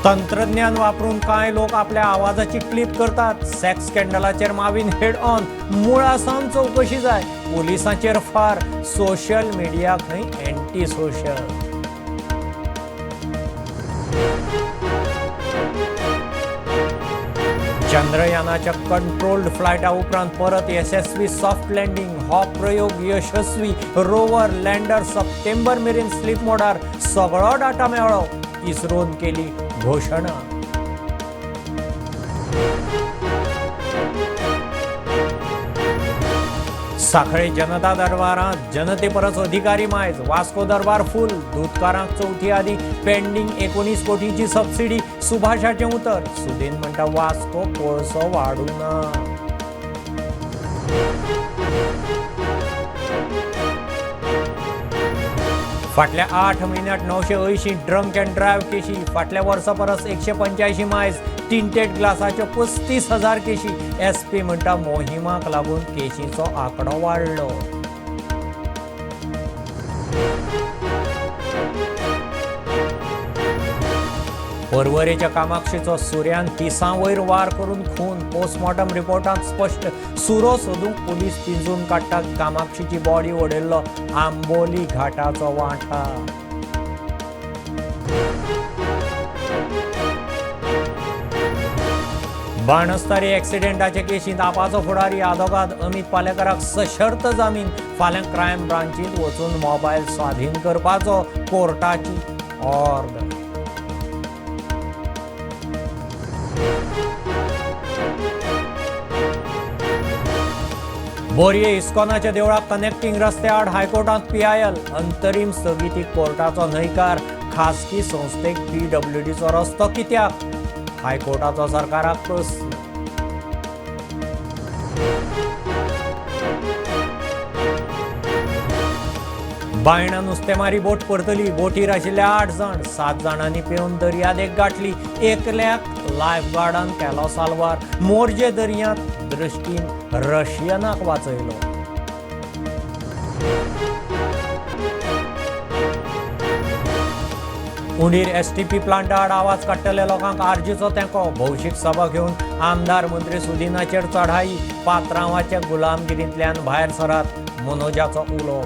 तंत्रज्ञान वापरून काय लोक आपल्या आवाजाची क्लिप करतात. सेक्स स्कॅन्डलाचेर माविन हेड ऑन. मुळासावन चौकशी जाय. पोलिसांचेर फार. सोशल मीडिया खंय एंटी सोशल. चंद्रयानाच्या कंट्रोल्ड फ्लायटा उपरांत परत यशस्वी सॉफ्ट लँडिंग. हो प्रयोग यशस्वी. रोवर लँडर सप्टेंबर मेरेन स्लीप मोडार सगळो डाटा मेळ्ळो. इस्रोन केली घोषणा. साखळे जनता दरबारात जनते परस अधिकारी मायज. वास्को दरबार फुल. दूधकारांक चौथी आदी पेंडिंग 19 कोटीची सबसिडी. सुभाषाचे उतर. सुदीन म्हणटा वास्को कोळसो वाडूना. फाटल्या 8 म्हयन्यांत 980 ड्रंक अँड ड्रायव्ह केशी. फाटल्या वर्सा परस 185 मायज. टिंटेड ग्लासाच्यो 35,000 केशी. SP म्हणटा मोहिमाक लागून केशीचो आंकडो वाडलो. पर्वरेच्या कामाक्षीचो सुर्यान तिसांवयर वार करून खून. पोस्टमॉर्टम रिपोर्टांत स्पश्ट. सुरो सोदूंक पुलीस पिंजून काडटात. कामाक्षीची बॉडी उडयल्लो आंबोली घाटाचो वांठा. बाणस्तारी एक्सिडेंटाचे केशींत आपाचो फुडारी आदोगाद अमित पालेकराक सशर्त जामीन. फाल्यां क्रायम ब्रांचींत वचून मोबायल स्वाधीन करपाचो कोर्टाची ऑर्डर. बोरये इस्कॉनाच्या देवळाक कनेक्टिंग रस्ते आड हायकोर्टांत PIL. अंतरीम स्थगिती कोर्टाचो न्हयकार. खासगी संस्थेक PWDचो रस्तो कित्याक? हायकोर्टाचो सरकाराक प्रस्न. बायणां नुस्तेमारी बोट परतली. बोटीर आशिल्ले 8 जण. 7 जाणांनी पेंवन दर्यादेग गाठली. एकल्याक लायफगार्डान केलो साल्वार. मोरजे दर्यांत दृश्टीन रशियनाक वाचयलो. उंडीर STP प्लांटा आड आवाज काडटले लोकांक आरजीचो तेंको. भौशीक सभा घेवन आमदार मंत्री सुदिनाचेर चढाई. पात्रांवाच्या गुलामगिरींतल्यान भायर सरात. मनोजाचो उलो.